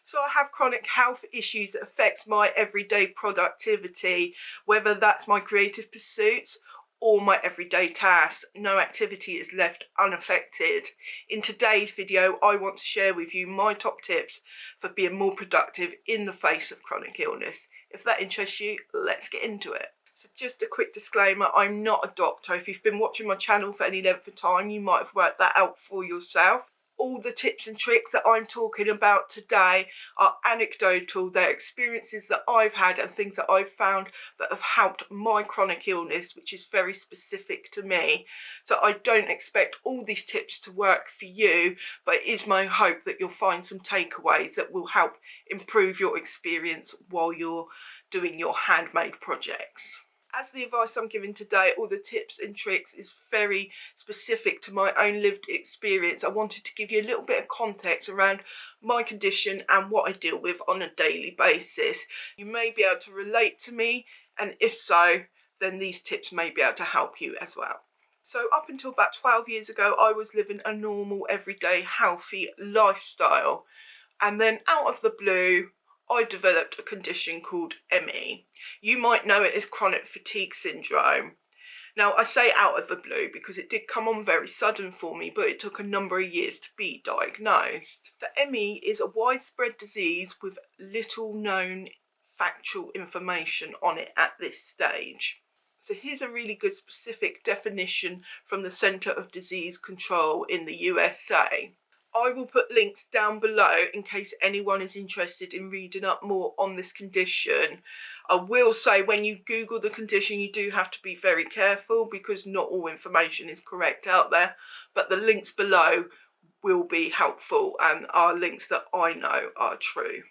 So I have chronic health issues that affects my everyday productivity, whether that's my creative pursuits or my everyday tasks. No activity is left unaffected. In today's video, I want to share with you my top tips for being more productive in the face of chronic illness. If that interests you, let's get into it. So just a quick disclaimer, I'm not a doctor. If you've been watching my channel for any length of time, you might have worked that out for yourself. All the tips and tricks that I'm talking about today are anecdotal. They're experiences that I've had and things that I've found that have helped my chronic illness, which is very specific to me. So I don't expect all these tips to work for you, but it is my hope that you'll find some takeaways that will help improve your experience while you're doing your handmade projects. As the advice I'm giving today, all the tips and tricks is very specific to my own lived experience. I wanted to give you a little bit of context around my condition and what I deal with on a daily basis. You may be able to relate to me, and if so, then these tips may be able to help you as well. So up until about 12 years ago, I was living a normal, everyday, healthy lifestyle. And then out of the blue, I developed a condition called ME. You might know it as chronic fatigue syndrome. Now, I say out of the blue because it did come on very sudden for me, but it took a number of years to be diagnosed. So ME is a widespread disease with little known factual information on it at this stage. So here's a really good specific definition from the Centre of Disease Control in the USA. I will put links down below in case anyone is interested in reading up more on this condition. I will say when you Google the condition, you do have to be very careful because not all information is correct out there, but the links below will be helpful and are links that I know are true.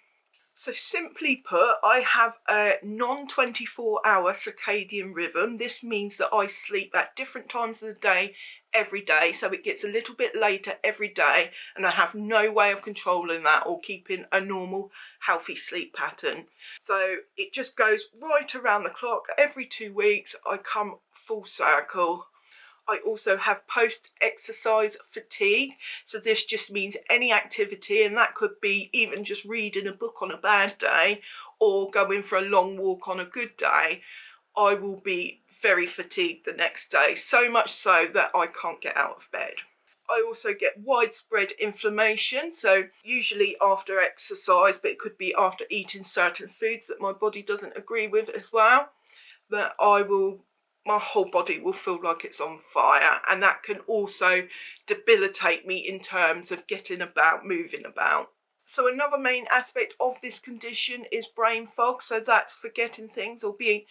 So simply put, I have a non-24-hour circadian rhythm. This means that I sleep at different times of the day every day, so it gets a little bit later every day, and I have no way of controlling that or keeping a normal healthy sleep pattern. So it just goes right around the clock. Every 2 weeks I come full circle. I also have post-exercise fatigue, so this just means any activity, and that could be even just reading a book on a bad day or going for a long walk on a good day. I will be very fatigued the next day, so much so that I can't get out of bed. I also get widespread inflammation, so usually after exercise, but it could be after eating certain foods that my body doesn't agree with as well, that my whole body will feel like it's on fire, and that can also debilitate me in terms of getting about, moving about. So another main aspect of this condition is brain fog, so that's forgetting things or being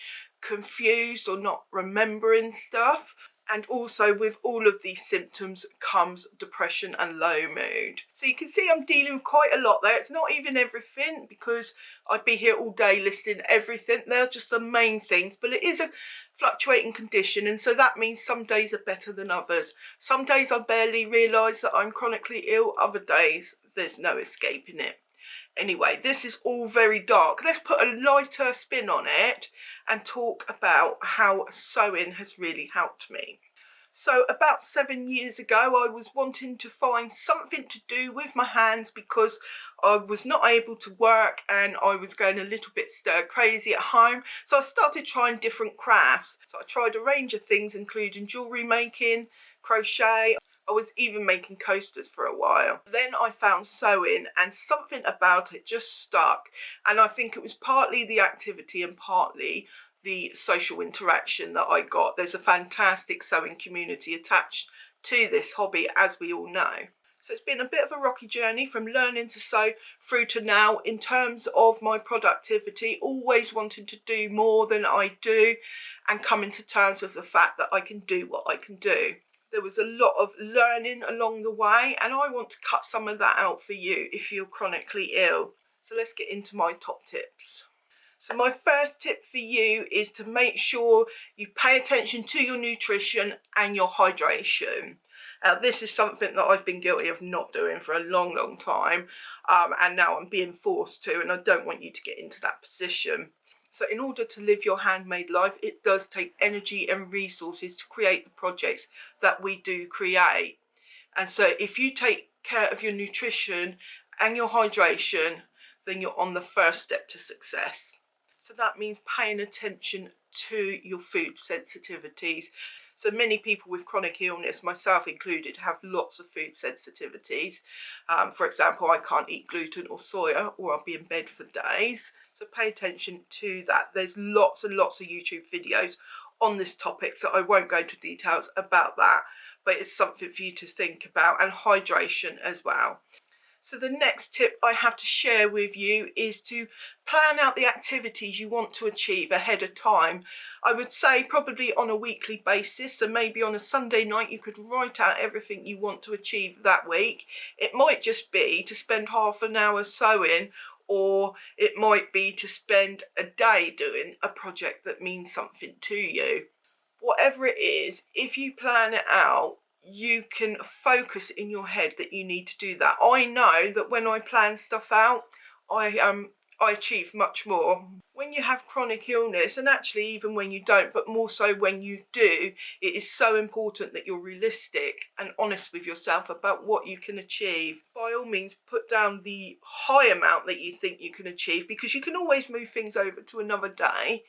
confused or not remembering stuff. And also with all of these symptoms comes depression and low mood. So you can see I'm dealing with quite a lot there. It's not even everything because I'd be here all day listing everything. They're just the main things, but it is a fluctuating condition, and so that means some days are better than others. Some days I barely realise that I'm chronically ill, other days there's no escaping it. Anyway, this is all very dark. Let's put a lighter spin on it and talk about how sewing has really helped me. So about 7 years ago, I was wanting to find something to do with my hands because I was not able to work and I was going a little bit stir crazy at home. So I started trying different crafts. So I tried a range of things, including jewellery making, crochet. I was even making coasters for a while. Then I found sewing, and something about it just stuck. And I think it was partly the activity and partly the social interaction that I got. There's a fantastic sewing community attached to this hobby, as we all know. So it's been a bit of a rocky journey from learning to sew through to now in terms of my productivity, always wanting to do more than I do and coming to terms with the fact that I can do what I can do. There was a lot of learning along the way, and I want to cut some of that out for you if you're chronically ill. So let's get into my top tips. So my first tip for you is to make sure you pay attention to your nutrition and your hydration. This is something that I've been guilty of not doing for a long time, and now I'm being forced to, and I don't want you to get into that position. So in order to live your handmade life, it does take energy and resources to create the projects that we do create. And so if you take care of your nutrition and your hydration, then you're on the first step to success. So that means paying attention to your food sensitivities. So many people with chronic illness, myself included, have lots of food sensitivities. For example, I can't eat gluten or soya, or I'll be in bed for days. So pay attention to that. There's lots and lots of YouTube videos on this topic, so I won't go into details about that, but it's something for you to think about, and hydration as well. So the next tip I have to share with you is to plan out the activities you want to achieve ahead of time. I would say probably on a weekly basis, so maybe on a Sunday night you could write out everything you want to achieve that week. It might just be to spend half an hour sewing, or it might be to spend a day doing a project that means something to you. Whatever it is, if you plan it out, you can focus in your head that you need to do that. I know that when I plan stuff out, I achieve much more. When you have chronic illness, and actually even when you don't, but more so when you do, it is so important that you're realistic and honest with yourself about what you can achieve. By all means, put down the high amount that you think you can achieve, because you can always move things over to another day.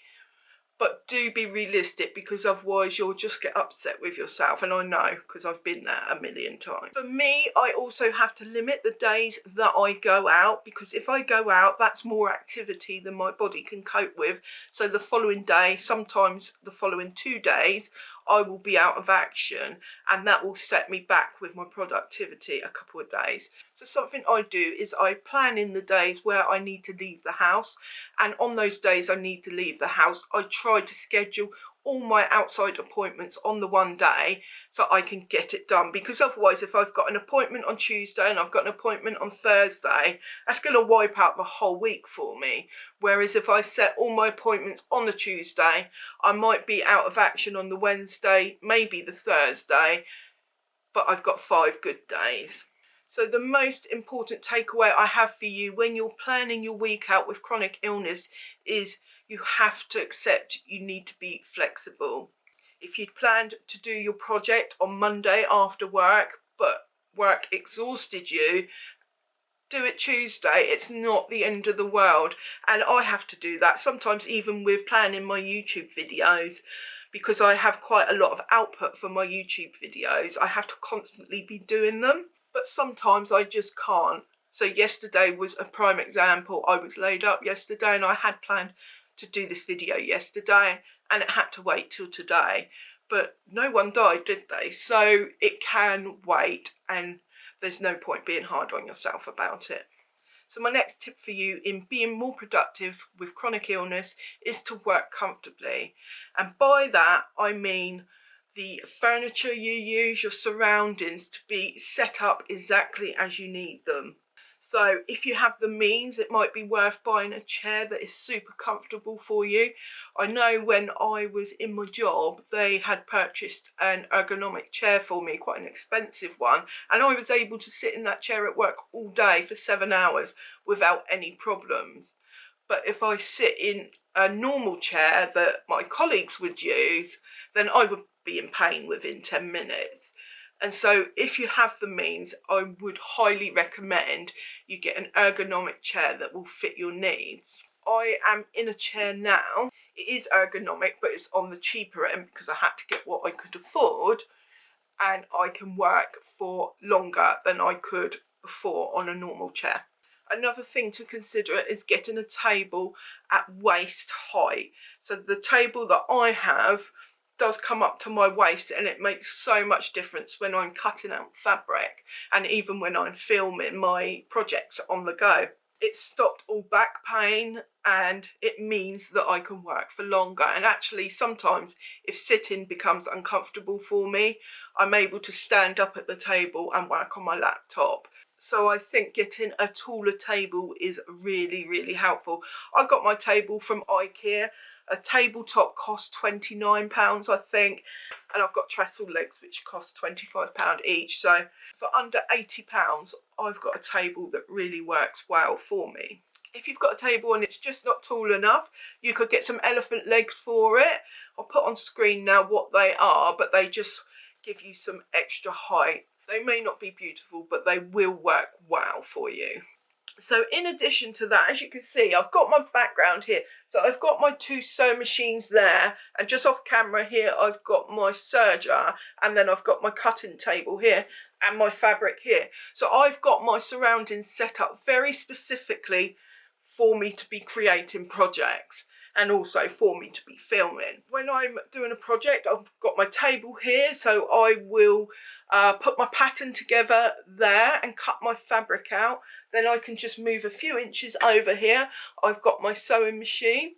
But do be realistic, because otherwise you'll just get upset with yourself. And I know, because I've been there a million times. For me, I also have to limit the days that I go out, because if I go out, that's more activity than my body can cope with. So the following day, sometimes the following 2 days, I will be out of action, and that will set me back with my productivity a couple of days. So something I do is I plan in the days where I need to leave the house, and on those days I need to leave the house, I try to schedule all my outside appointments on the one day so I can get it done. Because otherwise, if I've got an appointment on Tuesday and I've got an appointment on Thursday, that's going to wipe out the whole week for me. Whereas if I set all my appointments on the Tuesday, I might be out of action on the Wednesday, maybe the Thursday, but I've got 5 good days. So the most important takeaway I have for you when you're planning your week out with chronic illness is you have to accept you need to be flexible. If you'd planned to do your project on Monday after work, but work exhausted you, do it Tuesday. It's not the end of the world. And I have to do that sometimes, even with planning my YouTube videos, because I have quite a lot of output for my YouTube videos. I have to constantly be doing them, but sometimes I just can't. So yesterday was a prime example. I was laid up yesterday and I had planned to do this video yesterday, and it had to wait till today. But no one died, did they? So it can wait, and there's no point being hard on yourself about it. So my next tip for you in being more productive with chronic illness is to work comfortably. And by that, I mean the furniture you use, your surroundings, to be set up exactly as you need them. So if you have the means, it might be worth buying a chair that is super comfortable for you. I know when I was in my job, they had purchased an ergonomic chair for me, quite an expensive one, and I was able to sit in that chair at work all day for 7 hours without any problems. But if I sit in a normal chair that my colleagues would use, then I would be in pain within 10 minutes. And so if you have the means, I would highly recommend you get an ergonomic chair that will fit your needs. I am in a chair now. It is ergonomic, but it's on the cheaper end because I had to get what I could afford, and I can work for longer than I could before on a normal chair. Another thing to consider is getting a table at waist height. So the table that I have does come up to my waist, and it makes so much difference when I'm cutting out fabric and even when I'm filming my projects on the go. It stopped all back pain, and it means that I can work for longer. And actually sometimes if sitting becomes uncomfortable for me, I'm able to stand up at the table and work on my laptop. So I think getting a taller table is really, really helpful. I got my table from IKEA. A tabletop costs £29, I think, and I've got trestle legs which cost £25 each. So for under £80, I've got a table that really works well for me. If you've got a table and it's just not tall enough, you could get some elephant legs for it. I'll put on screen now what they are, but they just give you some extra height. They may not be beautiful, but they will work well for you. So in addition to that, as you can see, I've got my background here. So I've got my 2 sewing machines there, and just off camera here, I've got my serger, and then I've got my cutting table here, and my fabric here. So I've got my surroundings set up very specifically for me to be creating projects, and also for me to be filming. When I'm doing a project, I've got my table here, so I will put my pattern together there and cut my fabric out. Then I can just move a few inches over here. I've got my sewing machine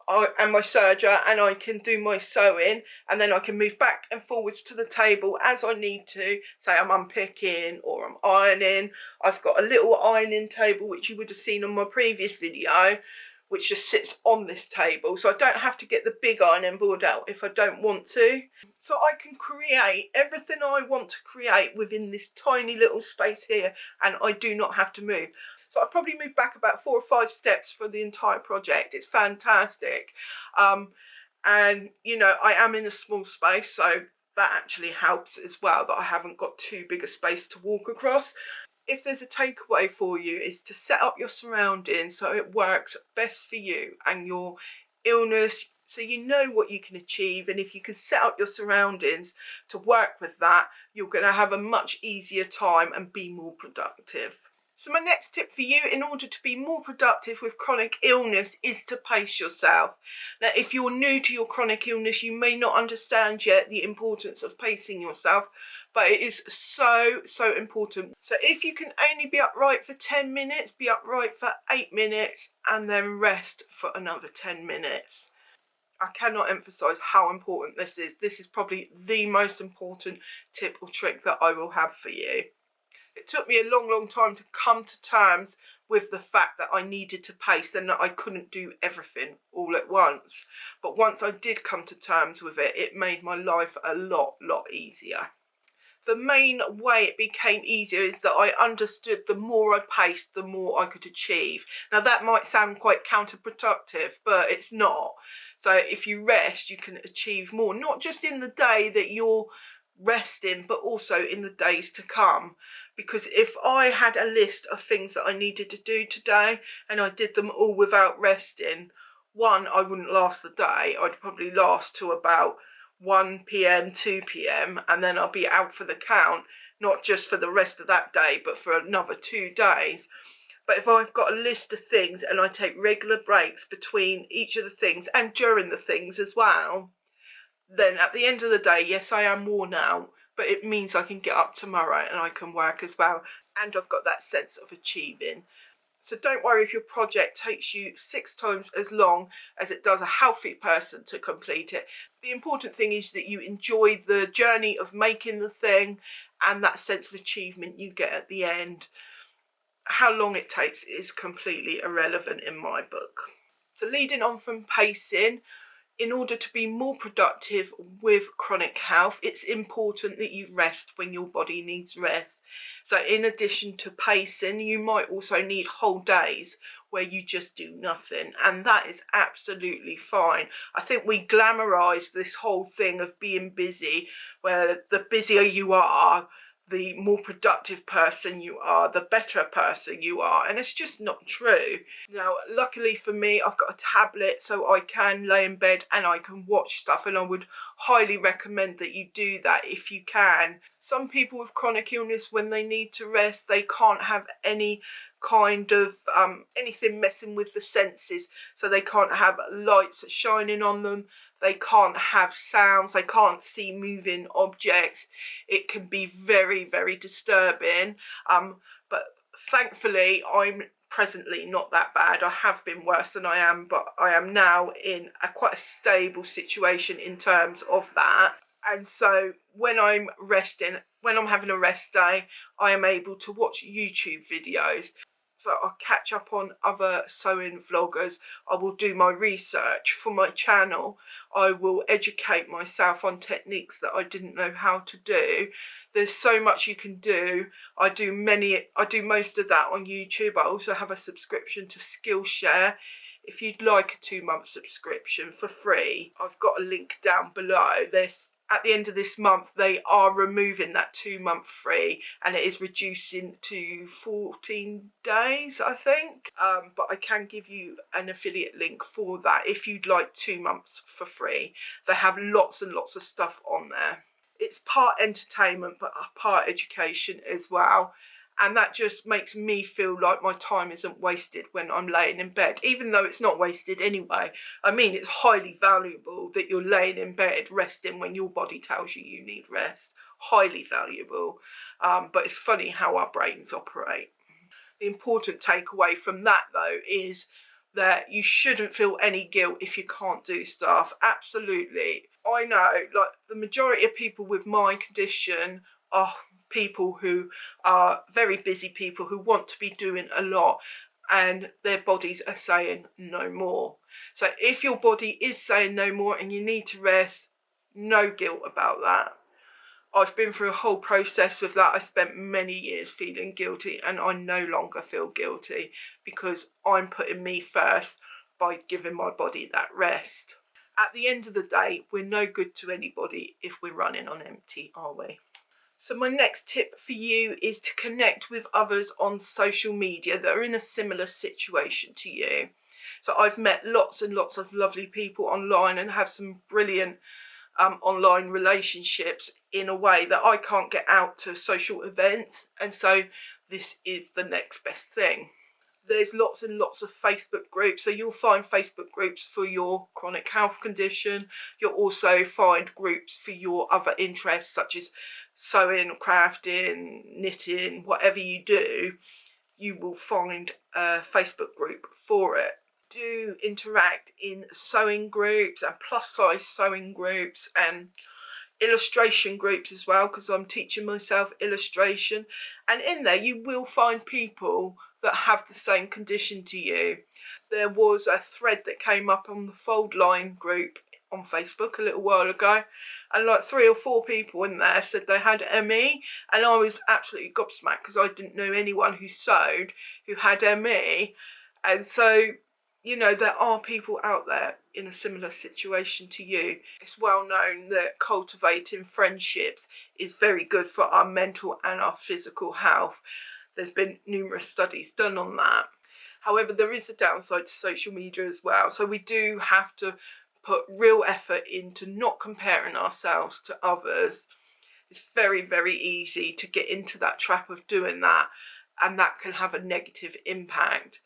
and my serger, and I can do my sewing, and then I can move back and forwards to the table as I need to. Say I'm unpicking or I'm ironing. I've got a little ironing table which you would have seen on my previous video, which just sits on this table, so I don't have to get the big ironing board out if I don't want to. So I can create everything I want to create within this tiny little space here, and I do not have to move. So I probably moved back about 4 or 5 steps for the entire project. It's fantastic. And you know, I am in a small space, so that actually helps as well, that I haven't got too big a space to walk across. If there's a takeaway for you, is to set up your surroundings so it works best for you and your illness, so you know what you can achieve. And if you can set up your surroundings to work with that, you're going to have a much easier time and be more productive. So my next tip for you in order to be more productive with chronic illness is to pace yourself. Now, if you're new to your chronic illness, you may not understand yet the importance of pacing yourself, but it is so important. So if you can only be upright for 10 minutes, be upright for 8 minutes and then rest for another 10 minutes. I cannot emphasize how important this is. This is probably the most important tip or trick that I will have for you. It took me a long time to come to terms with the fact that I needed to pace and that I couldn't do everything all at once. But once I did come to terms with it, it made my life a lot easier. The main way it became easier is that I understood the more I paced, the more I could achieve. Now that might sound quite counterproductive, but it's not. So if you rest, you can achieve more, not just in the day that you're resting, but also in the days to come. Because if I had a list of things that I needed to do today and I did them all without resting, one, I wouldn't last the day. I'd probably last to about 1 p.m, 2 p.m, and then I'll be out for the count, not just for the rest of that day, but for another 2 days. But if I've got a list of things and I take regular breaks between each of the things and during the things as well, then at the end of the day, yes, I am worn out, but it means I can get up tomorrow and I can work as well, and I've got that sense of achieving. So don't worry if your project takes you 6 times as long as it does a healthy person to complete it. The important thing is that you enjoy the journey of making the thing and that sense of achievement you get at the end. How long it takes is completely irrelevant in my book. So leading on from pacing, in order to be more productive with chronic health, it's important that you rest when your body needs rest. So in addition to pacing, you might also need whole days where you just do nothing, and that is absolutely fine. I think we glamorize this whole thing of being busy, where the busier you are, the more productive person you are, the better person you are, and it's just not true. Now, luckily for me, I've got a tablet, so I can lay in bed and I can watch stuff, and I would highly recommend that you do that if you can. Some people with chronic illness, when they need to rest, they can't have any kind of anything messing with the senses, so they can't have lights shining on them, they can't have sounds, they can't see moving objects. It can be very disturbing, but thankfully I'm presently not that bad. I have been worse than I am, but I am now in quite a stable situation in terms of that. And so when I'm resting, when I'm having a rest day, I am able to watch YouTube videos. So I'll catch up on other sewing vloggers. I will do my research for my channel. I will educate myself on techniques that I didn't know how to do. There's so much you can do. I do most of that on YouTube. I also have a subscription to Skillshare. If you'd like a 2-month subscription for free, I've got a link down below. There's at the end of this month, they are removing that 2-month free, and it is reducing to 14 days, I think. But I can give you an affiliate link for that if you'd like 2 months for free. They have lots and lots of stuff on there. It's part entertainment, but part education as well. And that just makes me feel like my time isn't wasted when I'm laying in bed, even though it's not wasted anyway. I mean, it's highly valuable that you're laying in bed resting when your body tells you you need rest. Highly valuable. But it's funny how our brains operate. The important takeaway from that, though, is that you shouldn't feel any guilt if you can't do stuff. Absolutely. I know, like, the majority of people with my condition are people who are very busy people who want to be doing a lot, and their bodies are saying no more. So if your body is saying no more and you need to rest, no guilt about that. I've been through a whole process with that. I spent many years feeling guilty, and I no longer feel guilty because I'm putting me first by giving my body that rest. At the end of the day, we're no good to anybody if we're running on empty, are we? So my next tip for you is to connect with others on social media that are in a similar situation to you. So I've met lots and lots of lovely people online and have some brilliant online relationships in a way that I can't get out to social events, and so this is the next best thing. There's lots and lots of Facebook groups, so you'll find Facebook groups for your chronic health condition. You'll also find groups for your other interests such as sewing, crafting, knitting, whatever you do, you will find a Facebook group for it. Do interact in sewing groups and plus size sewing groups and illustration groups as well, because I'm teaching myself illustration, and in there you will find people that have the same condition to you. There was a thread that came up on the Fold Line group on Facebook a little while ago, and like 3 or 4 people in there said they had ME, and I was absolutely gobsmacked because I didn't know anyone who sewed who had ME. And so, you know, there are people out there in a similar situation to you. It's well known that cultivating friendships is very good for our mental and our physical health. There's been numerous studies done on that. However, there is a downside to social media as well. So we do have to put real effort into not comparing ourselves to others. It's very, very easy to get into that trap of doing that, and that can have a negative impact.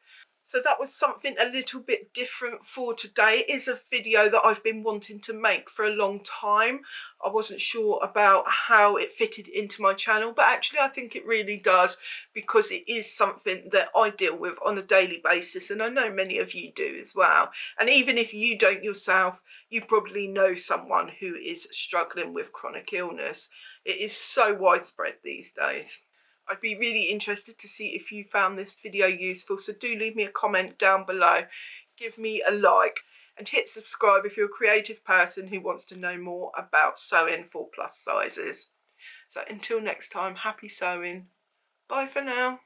So that was something a little bit different for today. It is a video that I've been wanting to make for a long time. I wasn't sure about how it fitted into my channel, but actually I think it really does, because it is something that I deal with on a daily basis, and I know many of you do as well. And even if you don't yourself, you probably know someone who is struggling with chronic illness. It is so widespread these days. I'd be really interested to see if you found this video useful, so do leave me a comment down below, give me a like, and hit subscribe if you're a creative person who wants to know more about sewing for plus sizes. So until next time, happy sewing. Bye for now.